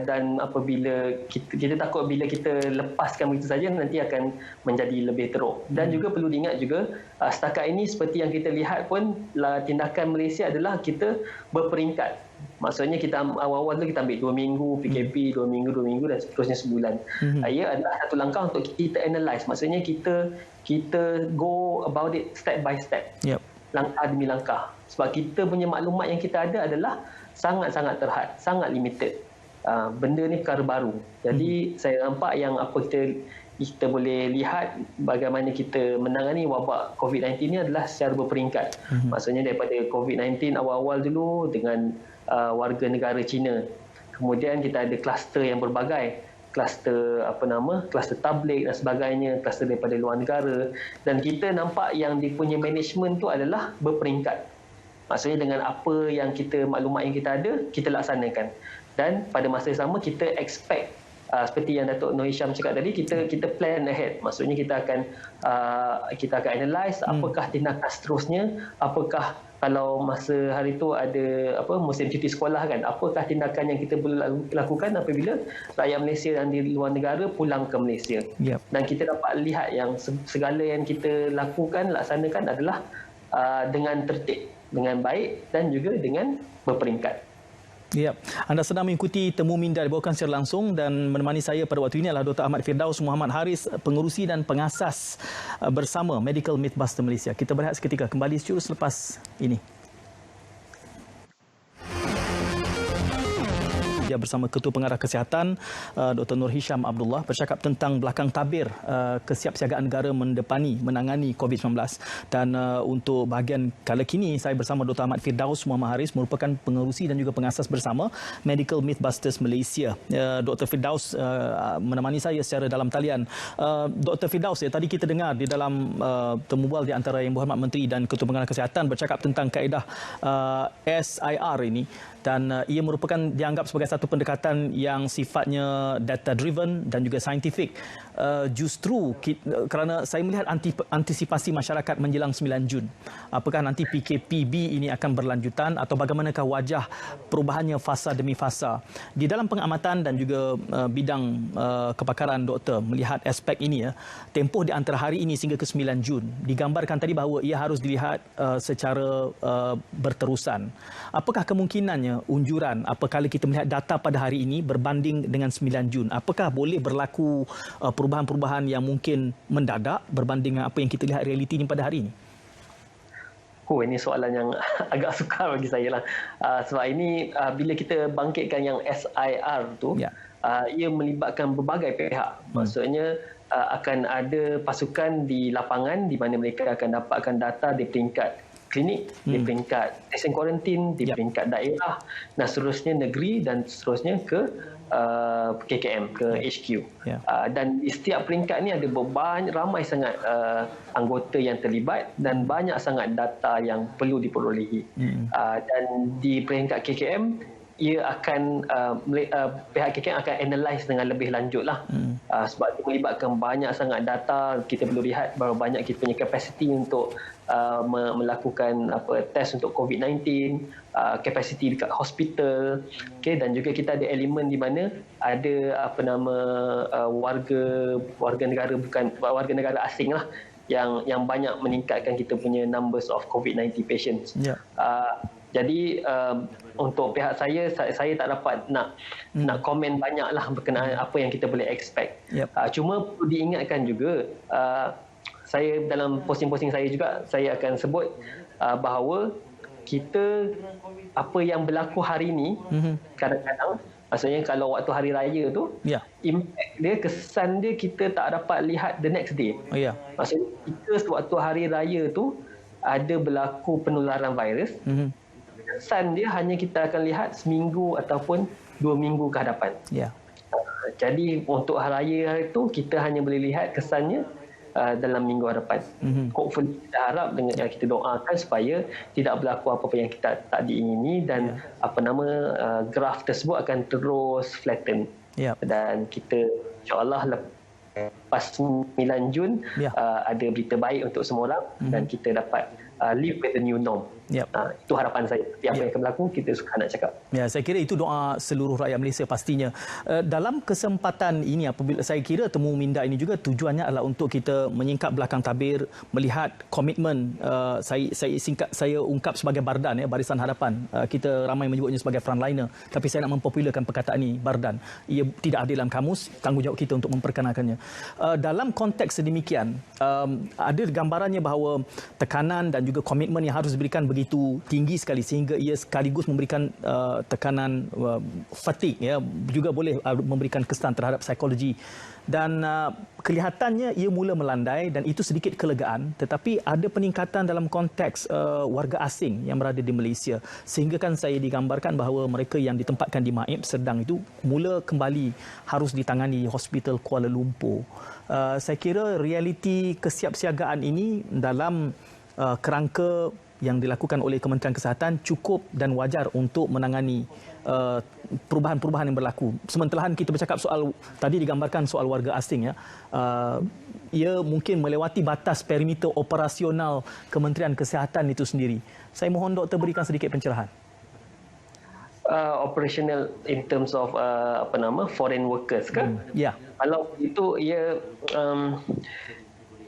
dan apabila kita takut bila kita lepaskan begitu saja nanti akan menjadi lebih teruk. Dan juga perlu diingat juga setakat ini seperti yang kita lihat pun tindakan Malaysia adalah kita berperingkat. Maksudnya kita awal-awal tu kita ambil 2 minggu PKP, 2 minggu dan seterusnya sebulan. Ia adalah satu langkah untuk kita analyse. Maksudnya kita go about it step by step. Langkah demi langkah. Sebab kita punya maklumat yang kita ada adalah sangat-sangat terhad, sangat limited. Benda ni perkara baru. Jadi saya nampak yang apa kita boleh lihat bagaimana kita menangani wabak COVID-19 ni adalah secara berperingkat. Maksudnya daripada COVID-19 awal-awal dulu dengan warga negara Cina. Kemudian kita ada kluster yang berbagai. Kluster kluster tablik dan sebagainya, kluster daripada luar negara, dan kita nampak yang dia punya management tu adalah berperingkat. Maksudnya dengan apa yang maklumat yang kita ada, kita laksanakan. Dan pada masa yang sama kita expect seperti yang Datuk Noor Hisham cakap tadi, kita plan ahead. Maksudnya kita akan analyse apakah tindakan seterusnya, apakah kalau masa hari itu ada musim cuti sekolah kan, apakah tindakan yang kita boleh lakukan apabila rakyat Malaysia dan di luar negara pulang ke Malaysia. Dan kita dapat lihat yang segala yang kita laksanakan adalah dengan tertib, dengan baik dan juga dengan berperingkat. Ya, anda sedang mengikuti Temu Minda dibawakan secara langsung dan menemani saya pada waktu ini adalah Dr. Ahmad Firdaus Muhammad Haris, pengerusi dan pengasas bersama Medical Mythbuster Malaysia. Kita berehat seketika, kembali seterus selepas ini. Bersama Ketua Pengarah Kesihatan Dr. Nur Hisham Abdullah bercakap tentang belakang tabir kesiapsiagaan negara menangani COVID-19. Dan untuk bahagian kala kini saya bersama Dr. Ahmad Firdaus Muhammad Haris, merupakan pengerusi dan juga pengasas bersama Medical Mythbusters Malaysia. Dr. Firdaus menemani saya secara dalam talian. Dr. Firdaus, tadi kita dengar di dalam temu bual di antara Yang Berhormat Menteri dan Ketua Pengarah Kesihatan bercakap tentang kaedah SIR ini, dan ia merupakan dianggap sebagai satu pendekatan yang sifatnya data driven dan juga saintifik. Justru kerana saya melihat antisipasi masyarakat menjelang 9 Jun. Apakah nanti PKPB ini akan berlanjutan atau bagaimanakah wajah perubahannya fasa demi fasa? Di dalam pengamatan dan juga bidang kepakaran doktor melihat aspek ini, tempoh di antara hari ini sehingga ke 9 Jun digambarkan tadi bahawa ia harus dilihat secara berterusan. Apakah kemungkinannya unjuran apabila kita melihat data pada hari ini berbanding dengan 9 Jun, apakah boleh berlaku perubahan-perubahan yang mungkin mendadak berbanding dengan apa yang kita lihat realiti ini pada hari ini? Ini soalan yang agak sukar bagi saya lah. Sebab ini bila kita bangkitkan yang SIR tu, ia melibatkan berbagai pihak. Maksudnya akan ada pasukan di lapangan di mana mereka akan dapatkan data di peringkat klinik, di peringkat testing kuarantin, di peringkat daerah, dan seterusnya negeri dan seterusnya ke KKM, ke HQ. Dan di setiap peringkat ni ada ramai sangat anggota yang terlibat dan banyak sangat data yang perlu diperolehi. Dan di peringkat KKM, ia akan pihak KKM akan analyse dengan lebih lanjut lah. Sebab dia melibatkan banyak sangat data. Kita perlu lihat berapa banyak kita punya kapasiti untuk melakukan test untuk COVID-19, kapasiti dekat hospital, dan juga kita ada elemen di mana ada warga negara asing lah yang banyak meningkatkan kita punya numbers of COVID-19 patients. Jadi untuk pihak saya tak dapat nak komen banyak lah berkenaan apa yang kita boleh expect. Cuma perlu diingatkan juga, saya dalam posting-posting saya juga, saya akan sebut bahawa kita apa yang berlaku hari ini kadang-kadang, maksudnya kalau waktu hari raya tu, impact dia, kesan dia kita tak dapat lihat the next day. Maksudnya kita sewaktu hari raya tu ada berlaku penularan virus, kesan dia hanya kita akan lihat seminggu ataupun 2 minggu ke hadapan. Jadi untuk hari raya itu kita hanya boleh lihat kesannya dalam minggu hadapan. Hopefully kita harap dengan kita doakan supaya tidak berlaku apa-apa yang kita tak diingini dan graf tersebut akan terus flatten. Dan kita insya-Allah lepas 9 Jun ada berita baik untuk semua orang dan kita dapat live with the new norm. Itu harapan saya. Apa yang akan berlaku, kita suka nak cakap. Saya kira itu doa seluruh rakyat Malaysia pastinya. Dalam kesempatan ini, apabila saya kira Temu Minda ini juga tujuannya adalah untuk kita menyingkap belakang tabir, melihat komitmen, saya ungkap sebagai bardan, barisan hadapan. Kita ramai menyebutnya sebagai frontliner, tapi saya nak mempopularkan perkataan ini, bardan. Ia tidak ada dalam kamus, tanggungjawab kita untuk memperkenalkannya. Dalam konteks sedemikian, ada gambarannya bahawa tekanan dan juga komitmen yang harus diberikan begitu tinggi sekali sehingga ia sekaligus memberikan tekanan fatigue, juga boleh memberikan kesan terhadap psikologi, dan kelihatannya ia mula melandai dan itu sedikit kelegaan, tetapi ada peningkatan dalam konteks warga asing yang berada di Malaysia, sehingga kan saya digambarkan bahawa mereka yang ditempatkan di Maib Serdang itu mula kembali harus ditangani di Hospital Kuala Lumpur. Saya kira realiti kesiapsiagaan ini dalam kerangka yang dilakukan oleh Kementerian Kesihatan cukup dan wajar untuk menangani perubahan-perubahan yang berlaku. Sementara kita bercakap soal, tadi digambarkan soal warga asing, ia mungkin melewati batas perimeter operasional Kementerian Kesihatan itu sendiri. Saya mohon doktor berikan sedikit pencerahan. Operational in terms of foreign workers kan? Kalau itu ia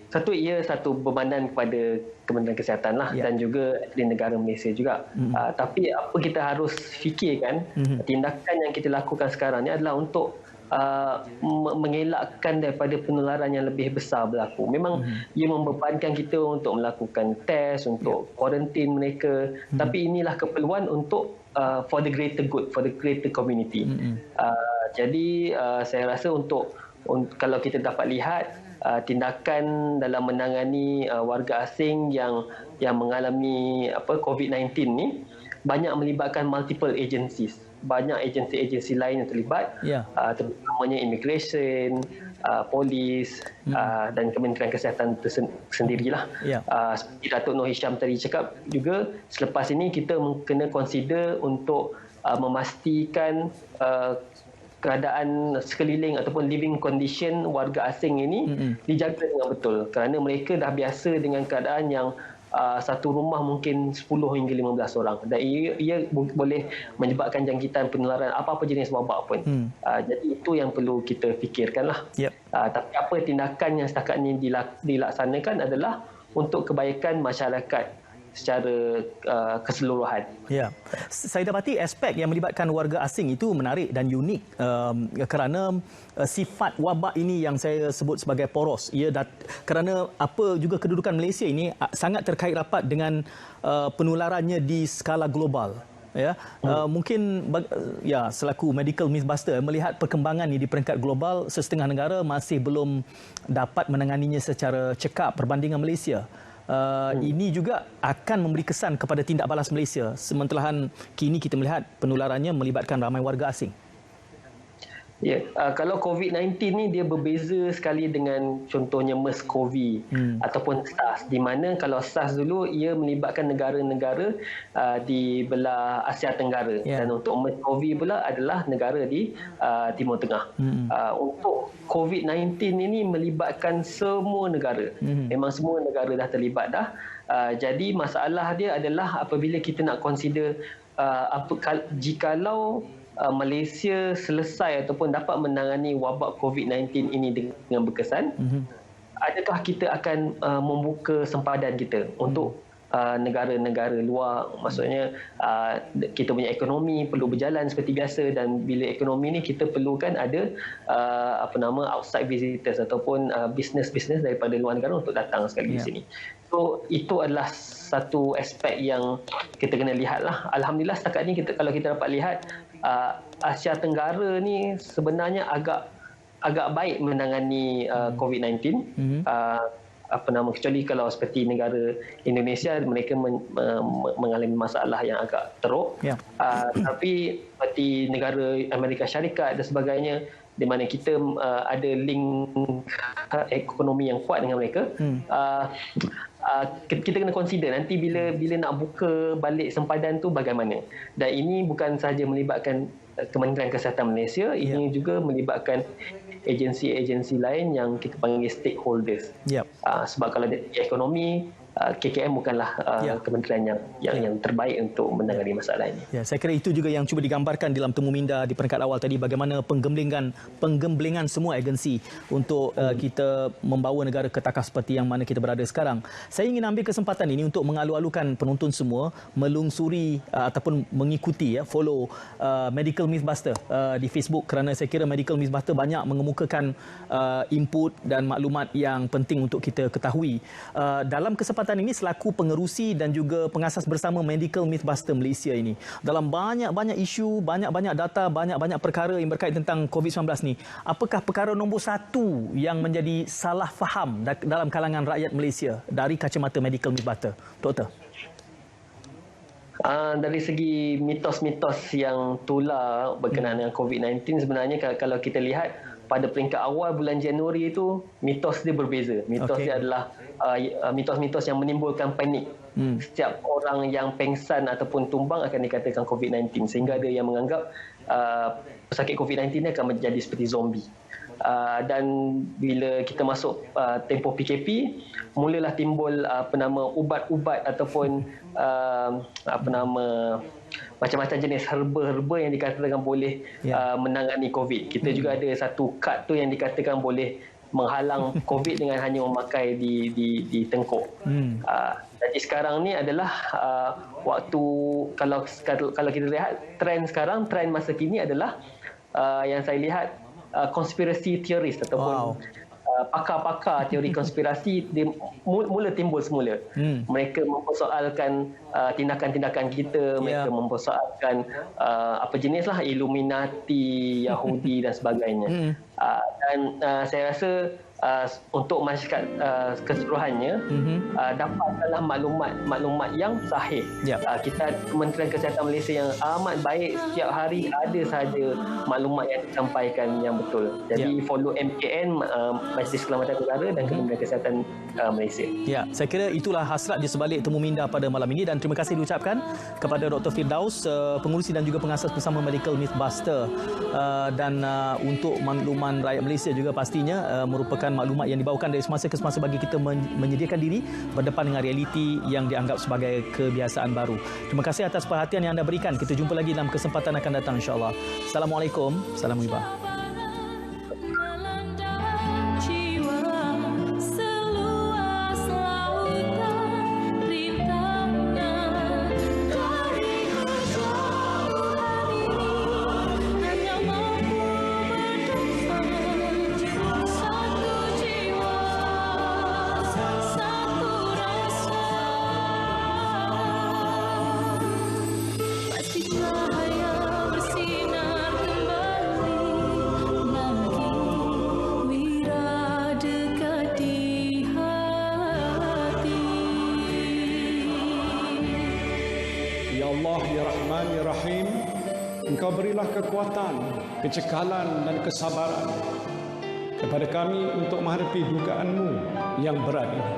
Satu, ia satu bebanan kepada Kementerian Kesihatan lah, dan juga di negara Malaysia juga. Tapi apa kita harus fikirkan, tindakan yang kita lakukan sekarang ni adalah untuk mengelakkan daripada penularan yang lebih besar berlaku. Memang ia membebankan kita untuk melakukan test, untuk kuarantin mereka, tapi inilah keperluan untuk for the greater good, for the greater community. Jadi saya rasa untuk kalau kita dapat lihat tindakan dalam menangani warga asing yang mengalami COVID-19 ni banyak melibatkan multiple agencies. Banyak agensi-agensi lain yang terlibat, terutamanya immigration, polis dan Kementerian Kesihatan sendirilah. Seperti Datuk Noor Hisham tadi cakap juga, selepas ini kita kena consider untuk memastikan keadaan sekeliling ataupun living condition warga asing ini dijaga dengan betul, kerana mereka dah biasa dengan keadaan yang satu rumah mungkin 10 hingga 15 orang, dan ia boleh menyebabkan jangkitan penularan apa-apa jenis wabak pun. Jadi itu yang perlu kita fikirkanlah. Tapi apa tindakan yang setakat ini dilaksanakan adalah untuk kebaikan masyarakat secara keseluruhan. Saya dapati aspek yang melibatkan warga asing itu menarik dan unik kerana sifat wabak ini yang saya sebut sebagai poros. Kerana apa juga kedudukan Malaysia ini sangat terkait rapat dengan penularannya di skala global. Mungkin selaku medical mythbuster melihat perkembangan ini di peringkat global, setengah negara masih belum dapat menanganinya secara cekap berbanding dengan Malaysia. Ini juga akan memberi kesan kepada tindak balas Malaysia, sementara kini kita melihat penularannya melibatkan ramai warga asing. Kalau COVID-19 ni dia berbeza sekali dengan contohnya MERS-CoV ataupun SARS, di mana kalau SARS dulu ia melibatkan negara-negara di belah Asia Tenggara, dan untuk MERS-CoV pula adalah negara di Timur Tengah. Untuk COVID-19 ini melibatkan semua negara. Memang semua negara dah terlibat dah. Jadi masalah dia adalah apabila kita nak consider jikalau Malaysia selesai ataupun dapat menangani wabak COVID-19 ini dengan berkesan, adakah kita akan membuka sempadan kita untuk negara-negara luar? Maksudnya kita punya ekonomi perlu berjalan seperti biasa, dan bila ekonomi ni kita perlukan ada outside visitors ataupun business daripada luar negara untuk datang sekali di sini. So itu adalah satu aspek yang kita kena lihatlah. Alhamdulillah setakat ni kalau kita dapat lihat Asia Tenggara ni sebenarnya agak baik menangani COVID-19. Kecuali kalau seperti negara Indonesia, mereka mengalami masalah yang agak teruk. Tapi seperti negara Amerika Syarikat dan sebagainya, di mana kita ada link ekonomi yang kuat dengan mereka, kita kena consider nanti bila nak buka balik sempadan tu bagaimana. Dan ini bukan sahaja melibatkan Kementerian Kesihatan Malaysia, ini juga melibatkan agensi-agensi lain yang kita panggil stakeholders. Sebab kalau dari ekonomi, KKM bukanlah kementerian yang terbaik untuk menangani masalah ini. Saya kira itu juga yang cuba digambarkan dalam temu minda di peringkat awal tadi, bagaimana penggemblengan semua agensi untuk kita membawa negara ke takah seperti yang mana kita berada sekarang. Saya ingin ambil kesempatan ini untuk mengalu-alukan penonton semua melungsuri ataupun mengikuti follow Medical Mythbuster di Facebook, kerana saya kira Medical Mythbuster banyak mengemukakan input dan maklumat yang penting untuk kita ketahui. Dalam kesempatan ini selaku pengerusi dan juga pengasas bersama Medical Mythbuster Malaysia ini, dalam banyak-banyak isu, banyak-banyak data, banyak-banyak perkara yang berkait tentang COVID-19 ni, apakah perkara nombor satu yang menjadi salah faham dalam kalangan rakyat Malaysia dari kacamata Medical Mythbuster, Doktor? Dari segi mitos-mitos yang tular berkenaan dengan COVID-19, sebenarnya kalau kita lihat pada peringkat awal bulan Januari itu, mitos dia berbeza. Mitos dia adalah mitos-mitos yang menimbulkan panik. Setiap orang yang pengsan ataupun tumbang akan dikatakan COVID-19, sehingga ada yang menganggap pesakit COVID-19 akan menjadi seperti zombie. Dan bila kita masuk tempoh PKP, mulalah timbul ubat-ubat ataupun macam-macam jenis herba-herba yang dikatakan boleh menangani COVID. Kita juga ada satu kad tu yang dikatakan boleh menghalang COVID dengan hanya memakai di tengkuk. Jadi sekarang ni adalah waktu, kalau kita lihat trend sekarang, trend masa kini adalah yang saya lihat conspiracy theories ataupun pakar-pakar teori konspirasi dia mula timbul semula. Mereka mempersoalkan tindakan-tindakan kita, mereka mempersoalkan apa jenislah Illuminati, Yahudi dan sebagainya. Dan saya rasa untuk masyarakat keseluruhannya dapatkanlah maklumat yang sahih. Kita Kementerian Kesihatan Malaysia yang amat baik, setiap hari ada sahaja maklumat yang disampaikan yang betul. Jadi follow MKN, Majlis Keselamatan Negara dan Kementerian Kesihatan Malaysia. Ya, saya kira itulah hasrat di sebalik Temu Minda pada malam ini, dan terima kasih diucapkan kepada Dr. Firdaus, pengurusi dan juga pengasas bersama Medical Mythbuster, dan untuk makluman rakyat Malaysia juga pastinya merupakan maklumat yang dibawakan dari semasa ke semasa bagi kita menyediakan diri berdepan dengan realiti yang dianggap sebagai kebiasaan baru. Terima kasih atas perhatian yang anda berikan. Kita jumpa lagi dalam kesempatan akan datang, insya-Allah. Assalamualaikum. Salam hibah. Engkau berilah kekuatan, kecekalan dan kesabaran kepada kami untuk menghadapi dugaan-Mu yang berat ini.